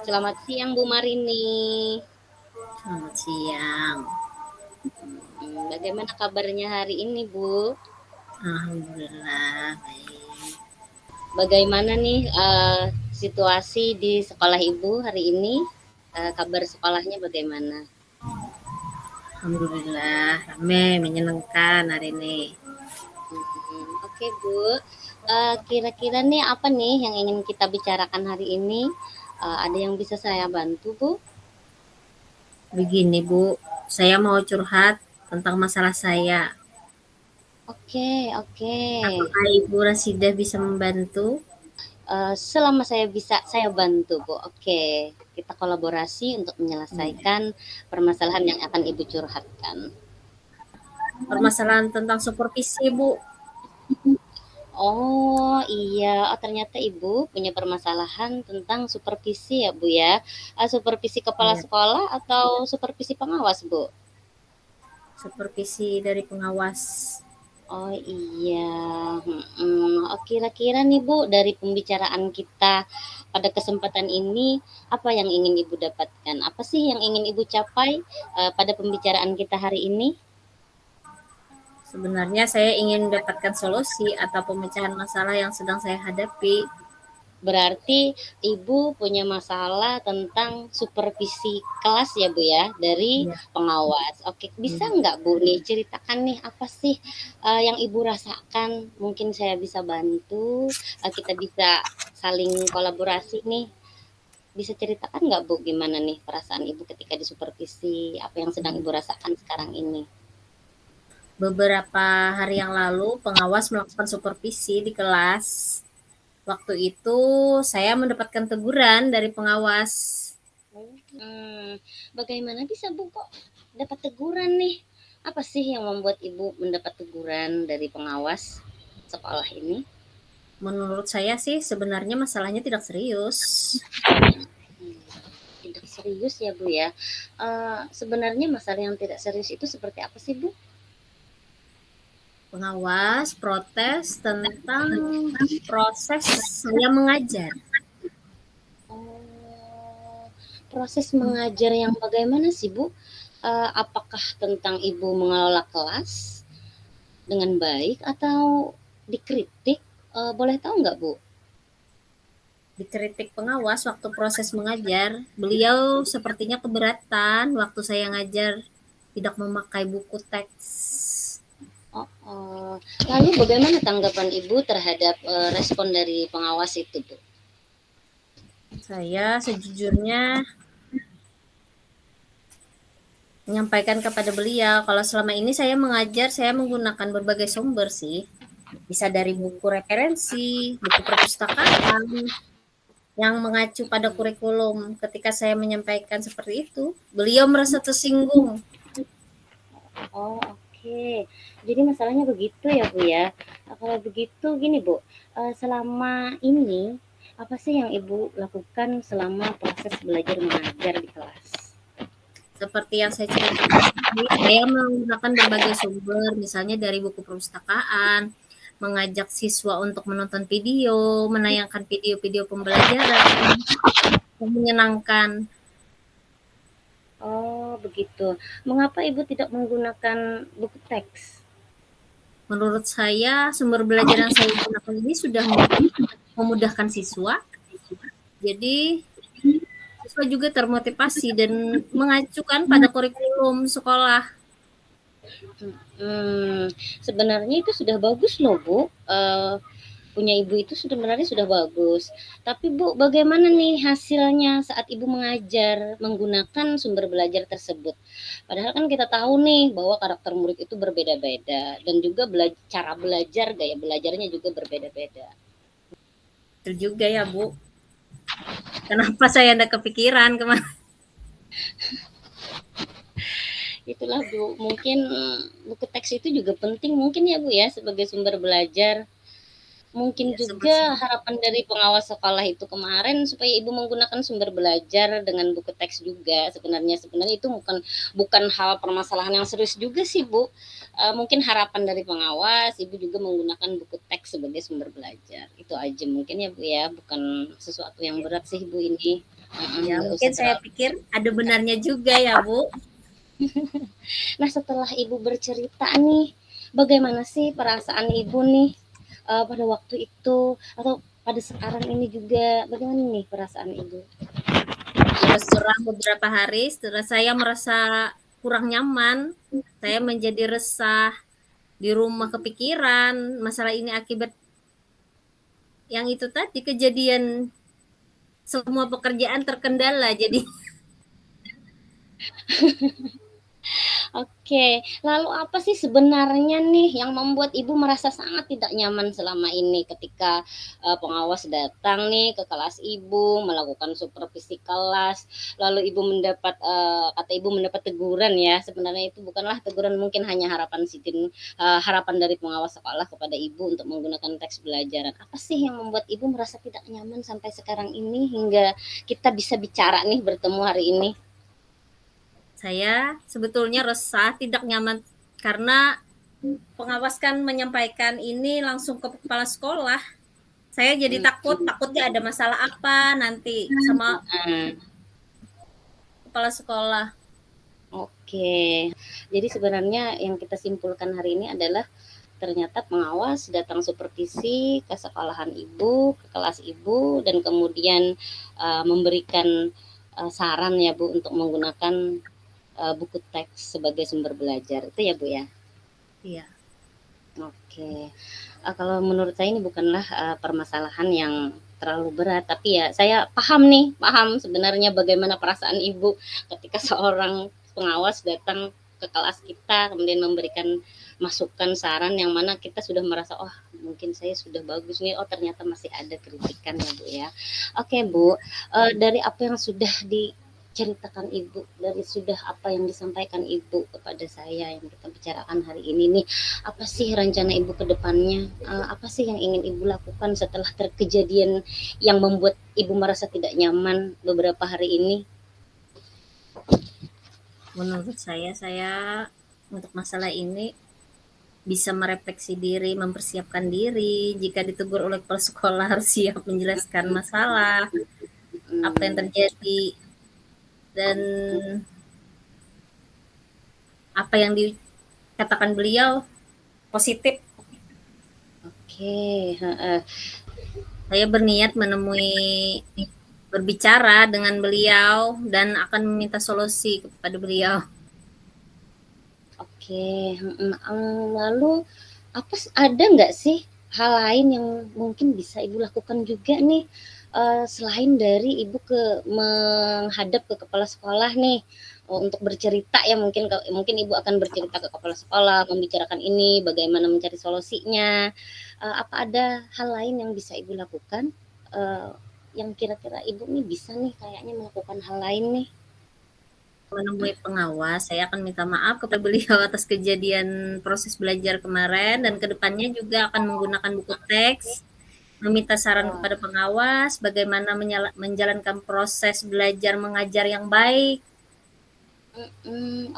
Selamat siang Bu Marini. Selamat siang. Bagaimana kabarnya hari ini Bu? Alhamdulillah baik. Bagaimana nih situasi di sekolah Ibu hari ini? Kabar sekolahnya bagaimana? Alhamdulillah ramai menyenangkan hari ini. Oke Bu, kira-kira nih apa nih yang ingin kita bicarakan hari ini? Ada yang bisa saya bantu Bu? Begini Bu, saya mau curhat tentang masalah saya. Oke, oke. Apakah Ibu Rasidah bisa membantu? Selama saya bisa, saya bantu Bu. Oke, kita kolaborasi untuk menyelesaikan permasalahan yang akan Ibu curhatkan. Permasalahan tentang supervisi Bu. Oh iya, oh ternyata Ibu punya permasalahan tentang supervisi ya Bu ya. Supervisi kepala Ya, sekolah atau supervisi pengawas Bu? supervisi dari pengawas. Oh iya, oh kira-kira nih Bu dari pembicaraan kita pada kesempatan ini, apa yang ingin Ibu dapatkan? Apa sih yang ingin Ibu capai, pada pembicaraan kita hari ini? Sebenarnya saya ingin mendapatkan solusi atau pemecahan masalah yang sedang saya hadapi. Berarti Ibu punya masalah tentang supervisi kelas ya Bu ya, dari Ya, pengawas. Oke, bisa ya. nggak Bu nih ceritakan nih apa sih yang Ibu rasakan? Mungkin saya bisa bantu, kita bisa saling kolaborasi nih. Bisa ceritakan nggak Bu gimana nih perasaan Ibu ketika disupervisi? Apa yang sedang Ibu rasakan sekarang ini? Beberapa hari yang lalu pengawas melakukan supervisi di kelas. Waktu itu saya mendapatkan teguran dari pengawas. Hmm, bagaimana bisa Bu kok dapat teguran nih? Apa sih yang membuat Ibu mendapat teguran dari pengawas sekolah ini? Menurut saya sih sebenarnya masalahnya tidak serius. Hmm, tidak serius ya Bu ya. Sebenarnya masalah yang tidak serius itu seperti apa sih Bu? Pengawas protes tentang proses saya mengajar. Oh, proses mengajar yang bagaimana sih Bu? Apakah tentang Ibu mengelola kelas dengan baik atau dikritik? Boleh tahu nggak Bu? Dikritik pengawas waktu proses mengajar. Beliau sepertinya keberatan waktu saya ngajar tidak memakai buku teks. Oh, oh. Lalu bagaimana tanggapan Ibu terhadap respon dari pengawas itu, Bu? Saya sejujurnya menyampaikan kepada beliau kalau selama ini saya mengajar, saya menggunakan berbagai sumber sih. Bisa dari buku referensi, buku perpustakaan, yang mengacu pada kurikulum. Ketika saya menyampaikan seperti itu, beliau merasa tersinggung. Oh, oke. Jadi masalahnya begitu ya, Bu ya. Kalau begitu gini, Bu, selama ini apa sih yang Ibu lakukan selama proses belajar mengajar di kelas? Seperti yang saya ceritakan tadi, saya menggunakan berbagai sumber, misalnya dari buku perpustakaan, mengajak siswa untuk menonton video, menayangkan video-video pembelajaran yang menyenangkan. Oh, begitu. Mengapa Ibu tidak menggunakan buku teks? Menurut saya, sumber belajar yang saya gunakan ini sudah memudahkan siswa, jadi siswa juga termotivasi dan mengacukan pada kurikulum sekolah. Hmm, sebenarnya itu sudah bagus loh, Bu. Punya Ibu itu sebenarnya sudah bagus. Tapi Bu, bagaimana nih hasilnya saat Ibu mengajar menggunakan sumber belajar tersebut? Padahal kan kita tahu nih bahwa karakter murid itu berbeda-beda dan juga cara belajar, gaya belajarnya juga berbeda-beda. Betul juga ya, Bu. Kenapa saya tidak kepikiran kemana? Itulah Bu, mungkin buku teks itu juga penting mungkin ya Bu ya sebagai sumber belajar. Mungkin Ya, juga harapan dari pengawas sekolah itu kemarin supaya Ibu menggunakan sumber belajar dengan buku teks juga. Sebenarnya itu bukan bukan hal permasalahan yang serius juga sih, Bu. Mungkin harapan dari pengawas, Ibu juga menggunakan buku teks sebagai sumber belajar. Itu aja mungkin ya, Bu, ya, bukan sesuatu yang berat sih, Bu, ini. ya Nggak mungkin usah saya terlalu. pikir ada benarnya juga ya, Bu. Nah, setelah Ibu bercerita nih, bagaimana sih perasaan Ibu nih, pada waktu itu atau pada sekarang ini juga, bagaimana nih perasaan Ibu? Ya setelah beberapa hari, setelah saya merasa kurang nyaman, saya menjadi resah, di rumah kepikiran, masalah ini akibat yang itu tadi, kejadian semua pekerjaan terkendala, jadi Oke, lalu apa sih sebenarnya nih yang membuat Ibu merasa sangat tidak nyaman selama ini ketika, pengawas datang nih ke kelas Ibu, melakukan supervisi kelas, lalu Ibu mendapat, kata Ibu mendapat teguran ya, sebenarnya itu bukanlah teguran, mungkin hanya harapan dari pengawas sekolah kepada Ibu untuk menggunakan teks belajaran. Apa sih yang membuat Ibu merasa tidak nyaman sampai sekarang ini hingga kita bisa bicara nih bertemu hari ini? saya sebetulnya resah, tidak nyaman karena pengawas kan menyampaikan ini langsung ke kepala sekolah. Saya jadi takut, Mhm, takutnya ada masalah apa nanti sama heeh. kepala sekolah. Oke, jadi sebenarnya yang kita simpulkan hari ini adalah ternyata pengawas datang supervisi ke sekolahan Ibu, ke kelas Ibu, dan kemudian memberikan saran ya Bu untuk menggunakan buku teks sebagai sumber belajar. Itu ya Bu ya? Iya. Oke. Kalau menurut saya ini bukanlah permasalahan yang terlalu berat, tapi ya saya paham nih, paham sebenarnya bagaimana perasaan Ibu ketika seorang pengawas datang ke kelas kita, kemudian memberikan masukan, saran yang mana kita sudah merasa, "Oh, mungkin saya sudah bagus nih, oh ternyata masih ada kritikan ya, Bu, ya." Oke, Bu, dari apa yang sudah diceritakan Ibu, dari sudah apa yang disampaikan Ibu kepada saya yang kita bicarakan hari ini nih, apa sih rencana Ibu ke depannya? Apa sih yang ingin Ibu lakukan setelah terkejadian yang membuat Ibu merasa tidak nyaman beberapa hari ini? Menurut saya untuk masalah ini bisa merefleksi diri, mempersiapkan diri. Jika ditegur oleh kepala sekolah harus siap menjelaskan masalah, apa yang Hmm, terjadi, dan apa yang dikatakan beliau positif. oke, heeh. Saya berniat menemui berbicara dengan beliau dan akan meminta solusi kepada beliau. Oke, mhm, lalu ada nggak sih hal lain yang mungkin bisa Ibu lakukan juga nih, selain dari Ibu menghadap ke kepala sekolah nih, untuk bercerita ya mungkin Ibu akan bercerita ke kepala sekolah, membicarakan ini, bagaimana mencari solusinya, apa ada hal lain yang bisa Ibu lakukan, eee, yang kira-kira Ibu nih bisa nih kayaknya melakukan hal lain nih? Menemui pengawas, saya akan minta maaf kepada beliau atas kejadian proses belajar kemarin dan kedepannya juga akan menggunakan buku teks, meminta saran Wah, kepada pengawas bagaimana menjalankan proses belajar mengajar yang baik.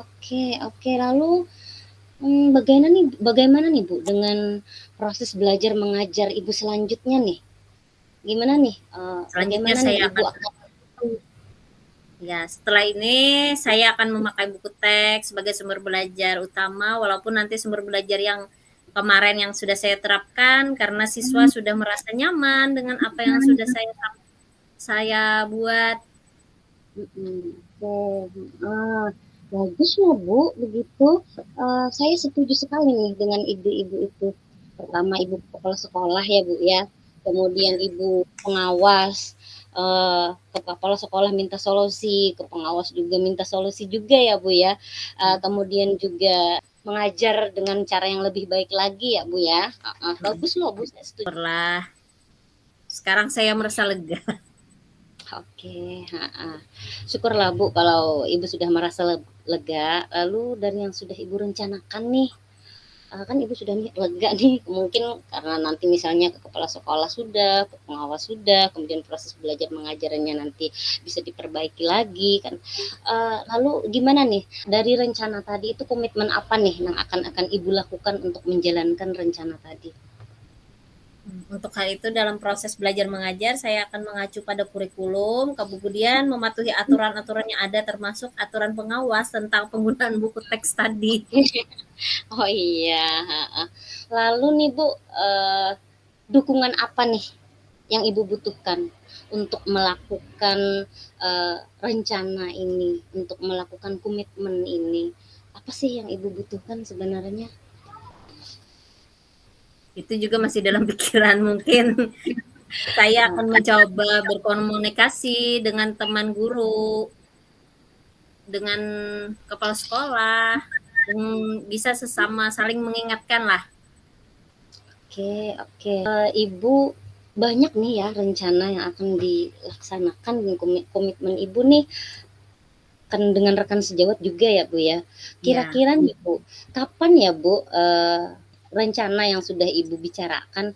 oke oke. Lalu, bagaimana nih, Bu, dengan proses belajar mengajar Ibu selanjutnya nih? Gimana nih, Selanjutnya bagaimana nih saya Ibu akan akan ya setelah ini saya akan memakai buku teks sebagai sumber belajar utama walaupun nanti sumber belajar yang kemarin yang sudah saya terapkan karena siswa sudah merasa nyaman dengan apa yang sudah saya buat. oke, baguslah, Bu, begitu. Saya setuju sekali nih dengan ide Ibu itu. Pertama Ibu kepala sekolah ya, Bu, ya, kemudian Ibu pengawas, ke kepala sekolah minta solusi, ke pengawas juga minta solusi juga ya, Bu, ya. Kemudian juga mengajar dengan cara yang lebih baik lagi ya, Bu, ya. Heeh, bagus loh, Bu, saya setuju. Syukurlah sekarang saya merasa lega. Oke, heeh. Syukurlah Bu kalau Ibu sudah merasa lega, lalu dari yang sudah Ibu rencanakan nih, kan Ibu sudah nih lega nih, mungkin karena nanti misalnya ke kepala sekolah sudah, ke pengawas sudah, kemudian proses belajar mengajarnya nanti bisa diperbaiki lagi kan. Lalu gimana nih, dari rencana tadi itu komitmen apa nih yang akan Ibu lakukan untuk menjalankan rencana tadi? Untuk hal itu dalam proses belajar mengajar saya akan mengacu pada kurikulum, kemudian mematuhi aturan-aturan yang ada termasuk aturan pengawas tentang penggunaan buku teks tadi. Oh iya, heeh. Lalu nih Bu, dukungan apa nih yang Ibu butuhkan untuk melakukan, rencana ini, untuk melakukan komitmen ini? Apa sih yang Ibu butuhkan sebenarnya? Itu juga masih dalam pikiran mungkin. Saya akan mencoba berkomunikasi dengan teman guru, dengan kepala sekolah, bisa sesama saling mengingatkan lah. Oke oke. Ibu banyak nih ya rencana yang akan dilaksanakan dan komitmen Ibu nih kan dengan rekan sejawat juga ya, Bu, ya. Ya, Kira-kira nih, Bu, kapan ya, Bu, rencana yang sudah Ibu bicarakan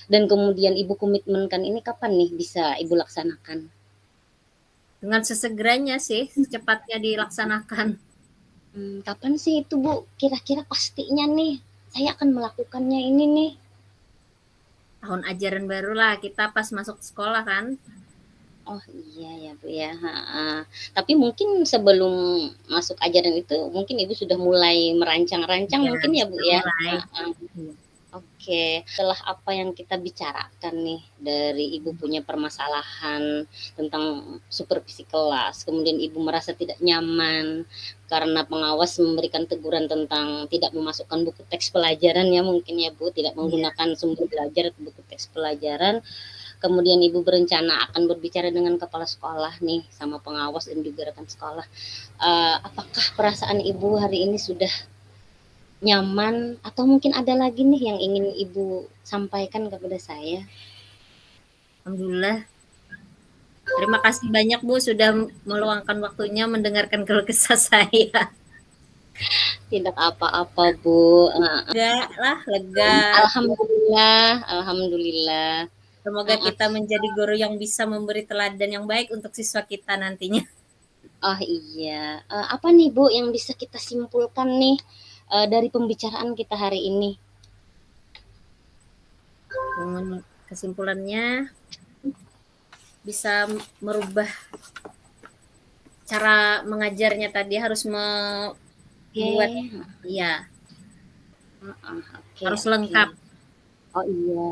dan kemudian Ibu komitmenkan ini kapan nih bisa Ibu laksanakan? dengan sesegeranya sih, secepatnya dilaksanakan. Kapan sih itu, Bu, kira-kira pastinya nih, saya akan melakukannya ini nih? Tahun ajaran baru lah, kita pas masuk sekolah kan. Oh, iya ya, Bu, ya, heeh. Tapi mungkin sebelum masuk ajaran itu mungkin Ibu sudah mulai merancang-rancang Ya, mungkin ya, Bu, sudah ya? mulai. Heeh. Oke, setelah apa yang kita bicarakan nih dari Ibu punya permasalahan tentang supervisi kelas, kemudian Ibu merasa tidak nyaman karena pengawas memberikan teguran tentang tidak memasukkan buku teks pelajaran ya mungkin ya Bu, tidak Iya. menggunakan sumber belajar atau buku teks pelajaran. Kemudian Ibu berencana akan berbicara dengan kepala sekolah nih sama pengawas dan juga rekan sekolah. Apakah perasaan Ibu hari ini sudah nyaman atau mungkin ada lagi nih yang ingin Ibu sampaikan kepada saya? Alhamdulillah. Terima kasih banyak Bu sudah meluangkan waktunya mendengarkan keluh kesah saya. Tidak apa-apa, Bu, Lega lah, lega. alhamdulillah alhamdulillah. Semoga Heeh. kita menjadi guru yang bisa memberi teladan yang baik untuk siswa kita nantinya. Oh iya, apa nih, Bu, yang bisa kita simpulkan nih, dari pembicaraan kita hari ini? Kesimpulannya bisa merubah cara mengajarnya tadi harus membuat Oke, ya heeh, oke harus oke. lengkap. Oh iya,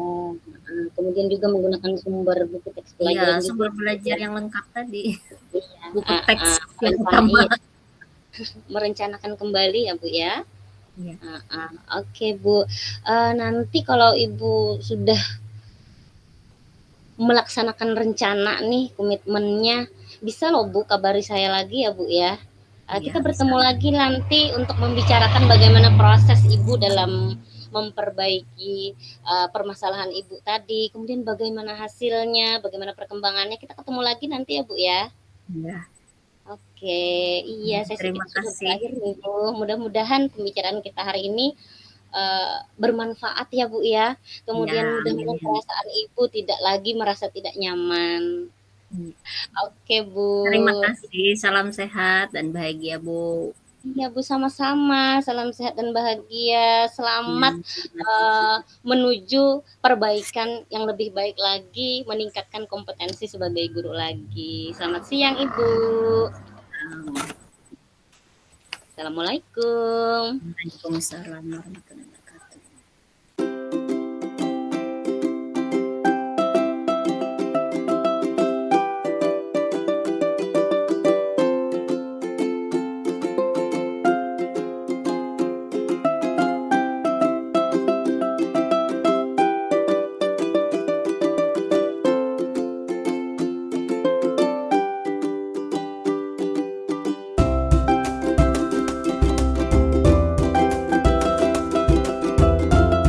kemudian juga menggunakan sumber buku teks Iya, pelajaran juga sumber ya, Bu, belajar ya? yang lengkap tadi. Iya, Buku teks yang rencana utama. iya, merencanakan kembali ya, Bu, ya? Iya. Heeh, oke, Bu, nanti kalau Ibu sudah melaksanakan rencana nih, komitmennya, bisa loh Bu kabari saya lagi ya Bu ya. Iya, Kita bisa. bertemu lagi nanti untuk membicarakan bagaimana proses Ibu dalam memperbaiki permasalahan Ibu tadi, kemudian bagaimana hasilnya, bagaimana perkembangannya. Kita ketemu lagi nanti ya Bu ya. Iya. Oke, iya sesi Terima kita sudah kasih. berakhir nih Bu. Mudah-mudahan pembicaraan kita hari ini bermanfaat ya Bu ya. Ya, Kemudian mudah-mudahan amin. perasaan Ibu tidak lagi merasa tidak nyaman. Oke Bu. Terima kasih. Salam sehat dan bahagia, Bu. Iya Bu sama-sama. Salam sehat dan bahagia. Ya, Selamat menuju perbaikan yang lebih baik lagi, meningkatkan kompetensi sebagai guru lagi. Selamat siang Ibu. Assalamualaikum. Waalaikumsalam warahmatullahi wabarakatuh.